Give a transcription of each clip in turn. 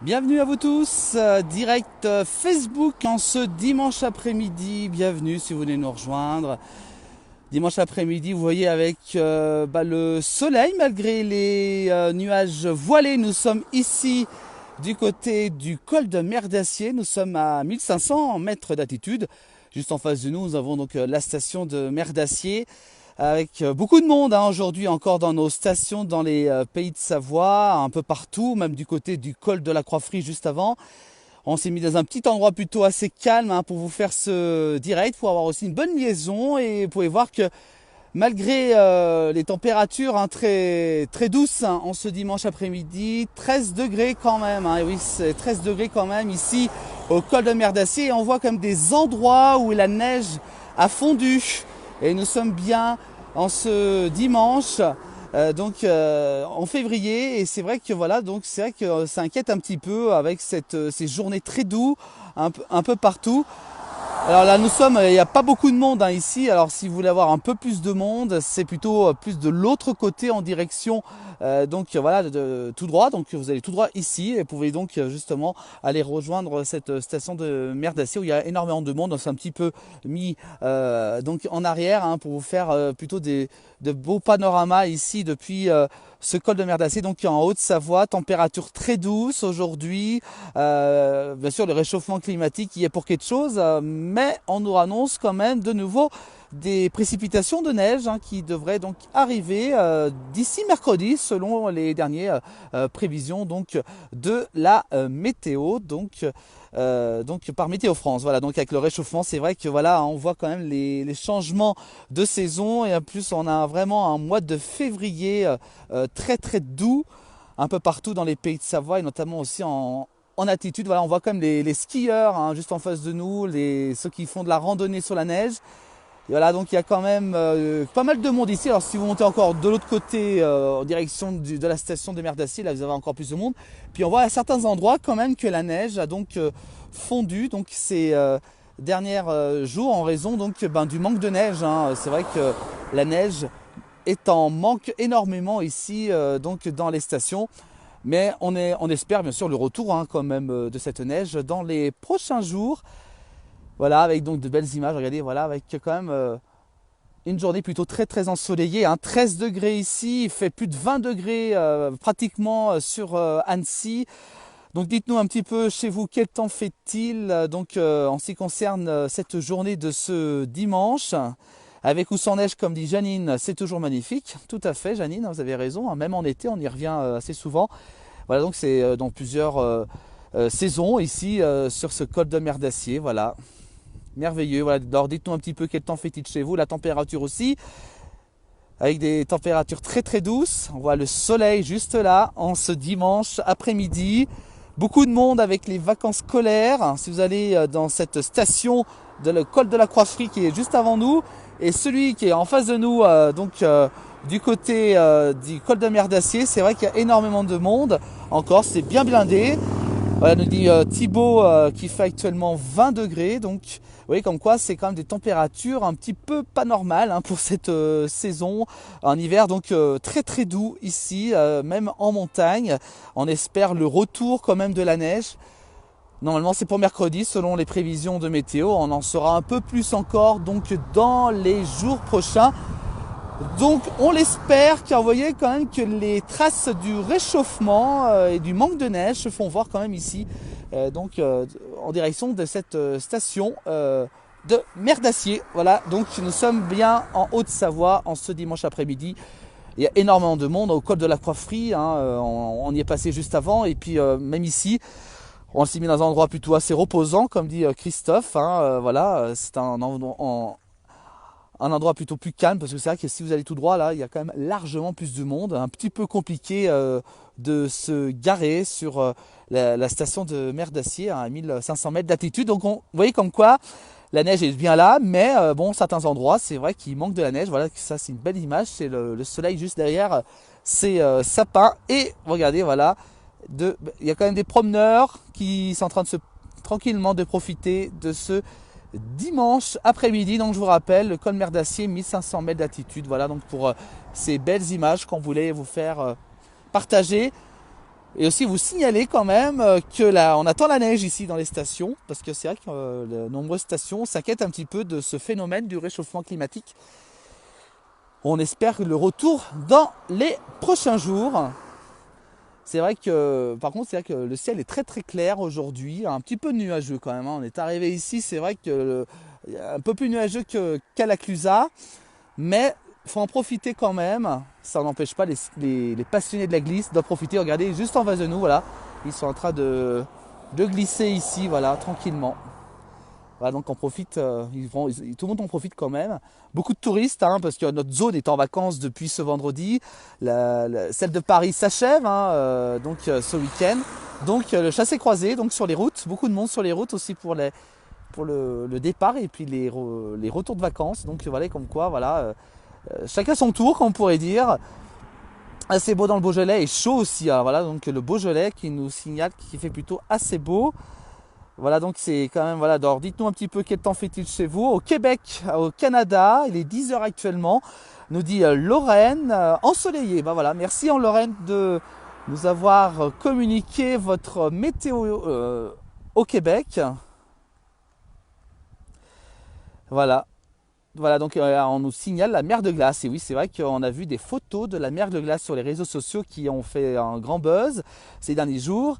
Bienvenue à vous tous, direct Facebook en ce dimanche après-midi. Bienvenue si vous venez nous rejoindre. Dimanche après-midi, vous voyez avec le soleil malgré les nuages voilés. Nous sommes ici du côté du col de Mer d'Acier. Nous sommes à 1500 mètres d'altitude. Juste en face de nous, nous avons donc la station de Mer d'Acier. Avec beaucoup de monde aujourd'hui encore dans nos stations dans les pays de Savoie, un peu partout, même du côté du col de la Croix-Frie juste avant. On s'est mis dans un petit endroit plutôt assez calme pour vous faire ce direct, pour avoir aussi une bonne liaison. Et vous pouvez voir que malgré les températures très, très douces en ce dimanche après-midi, 13 degrés quand même, et oui, c'est 13 degrés quand même ici au col de Mer d'Acier. Et on voit quand même des endroits où la neige a fondu. Et nous sommes bien en ce dimanche, en février, et c'est vrai que voilà, donc c'est vrai que ça inquiète un petit peu avec ces journées très douces un peu partout. Alors là nous sommes, il n'y a pas beaucoup de monde ici, alors si vous voulez avoir un peu plus de monde, c'est plutôt plus de l'autre côté en direction tout droit, donc vous allez tout droit ici et vous pouvez donc justement aller rejoindre cette station de Mer d'Acier où il y a énormément de monde. Donc c'est un petit peu mis donc en arrière pour vous faire plutôt de beaux panoramas ici depuis ce col de Mer d'Acier, donc en Haute-Savoie, température très douce aujourd'hui. Bien sûr, le réchauffement climatique y est pour quelque chose, mais on nous annonce quand même de nouveau des précipitations de neige qui devraient donc arriver d'ici mercredi, selon les dernières prévisions donc de la météo. Donc par Météo France. Voilà, donc avec le réchauffement, c'est vrai que voilà, on voit quand même les changements de saison et en plus on a vraiment un mois de février très très doux un peu partout dans les pays de Savoie et notamment aussi en altitude. Voilà, on voit quand même les skieurs juste en face de nous, ceux qui font de la randonnée sur la neige. Et voilà, donc il y a quand même pas mal de monde ici. Alors si vous montez encore de l'autre côté en direction de la station de Mer d'Acier, là vous avez encore plus de monde. Puis on voit à certains endroits quand même que la neige a donc fondu donc ces derniers jours en raison donc du manque de neige. C'est vrai que la neige est en manque énormément ici donc dans les stations. Mais on espère bien sûr le retour quand même de cette neige dans les prochains jours. Voilà, avec donc de belles images, regardez, voilà, avec quand même une journée plutôt très très ensoleillée, 13 degrés ici, il fait plus de 20 degrés pratiquement sur Annecy. Donc dites-nous un petit peu chez vous quel temps fait-il en ce qui concerne cette journée de ce dimanche. Avec ou sans neige, comme dit Janine, c'est toujours magnifique. Tout à fait, Janine, vous avez raison. Même en été, on y revient assez souvent. Voilà, donc c'est dans plusieurs saisons ici sur ce col de Mer d'Acier. Voilà. Merveilleux, voilà. Alors dites-nous un petit peu quel temps fait-il chez vous, la température aussi, avec des températures très très douces. On voit le soleil juste là, en ce dimanche après-midi. Beaucoup de monde avec les vacances scolaires. Si vous allez dans cette station de le col de la Croix-Frie qui est juste avant nous, et celui qui est en face de nous, du côté du col de Mer d'Acier, c'est vrai qu'il y a énormément de monde. Encore, c'est bien blindé. Voilà, nous dit Thibaut qui fait actuellement 20 degrés. Donc, vous voyez comme quoi c'est quand même des températures un petit peu pas normales pour cette saison en hiver. Donc, très très doux ici, même en montagne. On espère le retour quand même de la neige. Normalement, c'est pour mercredi selon les prévisions de météo. On en saura un peu plus encore donc dans les jours prochains. Donc on l'espère, car vous voyez quand même que les traces du réchauffement et du manque de neige se font voir quand même ici, en direction de cette station de Mer d'Acier. Voilà, donc nous sommes bien en Haute-Savoie en ce dimanche après-midi. Il y a énormément de monde au col de la Croix-Frie, on y est passé juste avant, et puis même ici, on s'est mis dans un endroit plutôt assez reposant, comme dit Christophe. Voilà, c'est un endroit plutôt plus calme parce que c'est vrai que si vous allez tout droit là, il y a quand même largement plus de monde, un petit peu compliqué de se garer sur la station de Mer d'Acier à 1500 mètres d'altitude. Donc vous voyez comme quoi la neige est bien là, mais certains endroits c'est vrai qu'il manque de la neige. Voilà, ça c'est une belle image, c'est le soleil juste derrière ces sapins et regardez voilà, il y a quand même des promeneurs qui sont en train de tranquillement de profiter de ce dimanche après-midi. Donc je vous rappelle, le col Mer d'Acier, 1500 mètres d'altitude. Voilà donc pour ces belles images qu'on voulait vous faire partager. Et aussi vous signaler quand même que là, on attend la neige ici dans les stations, parce que c'est vrai que de nombreuses stations s'inquiètent un petit peu de ce phénomène du réchauffement climatique. On espère le retour dans les prochains jours. C'est vrai que, par contre, c'est vrai que le ciel est très très clair aujourd'hui, un petit peu nuageux quand même. On est arrivé ici, c'est vrai que un peu plus nuageux qu'à la Clusaz, mais il faut en profiter quand même. Ça n'empêche pas les passionnés de la glisse d'en profiter. Regardez, juste en face de nous, voilà, ils sont en train de glisser ici, voilà, tranquillement. Voilà, donc on profite, tout le monde en profite quand même. Beaucoup de touristes, hein, parce que notre zone est en vacances depuis ce vendredi. Celle de Paris s'achève, hein, ce week-end. Donc le chassé-croisé, donc sur les routes, beaucoup de monde sur les routes aussi pour le départ et puis les retours de vacances. Donc voilà, comme quoi, voilà, chacun son tour, comme on pourrait dire. Assez beau dans le Beaujolais et chaud aussi. Hein, voilà, donc le Beaujolais qui nous signale qu'il fait plutôt assez beau. Voilà, donc c'est quand même, voilà, alors dites-nous un petit peu quel temps fait-il chez vous. Au Québec, au Canada, il est 10 heures actuellement, nous dit Lorraine, ensoleillé. Ben voilà, merci en Lorraine de nous avoir communiqué votre météo au Québec. Voilà. Voilà, donc on nous signale la mer de glace. Et oui, c'est vrai qu'on a vu des photos de la mer de glace sur les réseaux sociaux qui ont fait un grand buzz ces derniers jours.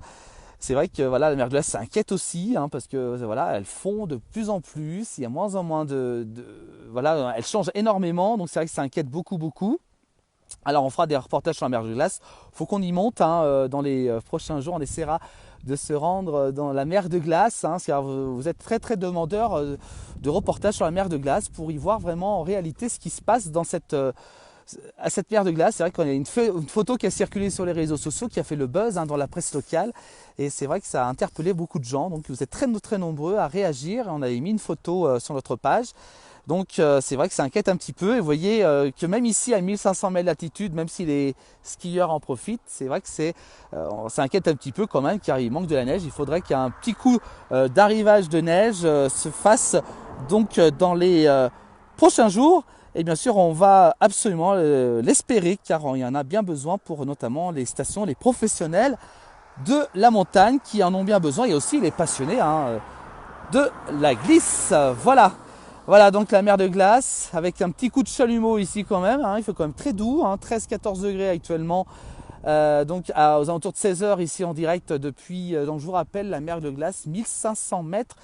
C'est vrai que voilà, la mer de glace s'inquiète aussi, hein, parce que voilà, elles fond de plus en plus, il y a moins en moins voilà, elles changent énormément, donc c'est vrai que ça inquiète beaucoup, beaucoup. Alors on fera des reportages sur la mer de glace, faut qu'on y monte, hein, dans les prochains jours, on essaiera de se rendre dans la mer de glace, hein, car vous êtes très très demandeurs de reportages sur la mer de glace pour y voir vraiment en réalité ce qui se passe dans à cette mer de glace. C'est vrai qu'on a une photo qui a circulé sur les réseaux sociaux, qui a fait le buzz, hein, dans la presse locale. Et c'est vrai que ça a interpellé beaucoup de gens. Donc vous êtes très très nombreux à réagir. On avait mis une photo sur notre page. Donc c'est vrai que ça inquiète un petit peu. Et vous voyez que même ici à 1500 mètres d'altitude, même si les skieurs en profitent, c'est vrai que ça inquiète un petit peu quand même, car il manque de la neige. Il faudrait qu'il y ait un petit coup d'arrivage de neige se fasse donc dans les prochains jours. Et bien sûr, on va absolument l'espérer, car il y en a bien besoin pour notamment les stations, les professionnels de la montagne qui en ont bien besoin, et aussi les passionnés, hein, de la glisse. Voilà. Voilà donc la mer de glace avec un petit coup de chalumeau ici quand même, hein, il fait quand même très doux, hein, 13-14 degrés actuellement, donc aux alentours de 16 heures ici en direct depuis, donc je vous rappelle, la mer de glace, 1500 mètres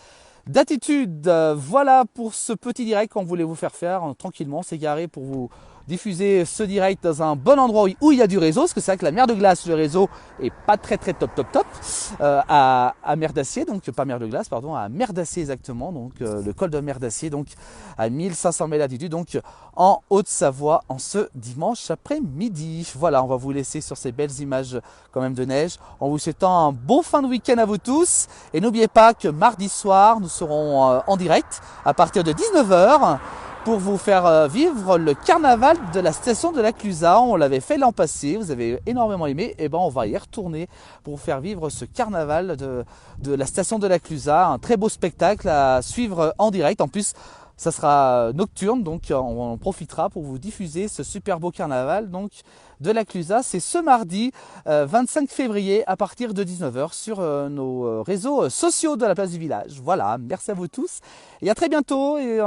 d'altitude. Voilà pour ce petit direct qu'on voulait vous faire tranquillement. C'est garé pour vous diffuser ce direct dans un bon endroit où il y a du réseau, parce que c'est vrai que la mer de glace, le réseau est pas très très top à Mer d'Acier, donc pas mer de glace, pardon, à Mer d'Acier exactement, donc le col de Mer d'Acier, donc à 1500 mètres d'altitude, donc en Haute-Savoie, en ce dimanche après-midi. Voilà, on va vous laisser sur ces belles images quand même de neige, en vous souhaitant un bon fin de week-end à vous tous, et n'oubliez pas que mardi soir, nous serons en direct à partir de 19 h pour vous faire vivre le carnaval de la station de la Clusaz. On l'avait fait l'an passé, vous avez énormément aimé, et ben on va y retourner pour vous faire vivre ce carnaval de la station de la Clusaz, un très beau spectacle à suivre en direct. En plus, ça sera nocturne, donc on en profitera pour vous diffuser ce super beau carnaval donc de la Clusaz. C'est ce mardi 25 février à partir de 19 h sur nos réseaux sociaux de la place du village. Voilà, merci à vous tous et à très bientôt, et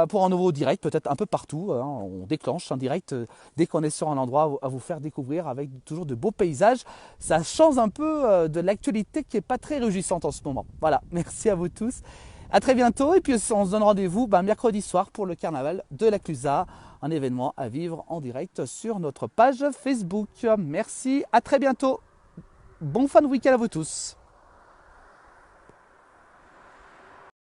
pour un nouveau direct, peut-être un peu partout, hein. On déclenche un direct dès qu'on est sur un endroit à vous faire découvrir avec toujours de beaux paysages. Ça change un peu de l'actualité qui n'est pas très réjouissante en ce moment. Voilà, merci à vous tous. À très bientôt, et puis on se donne rendez-vous mercredi soir pour le carnaval de la Clusaz, un événement à vivre en direct sur notre page Facebook. Merci, à très bientôt. Bon fin de week-end à vous tous.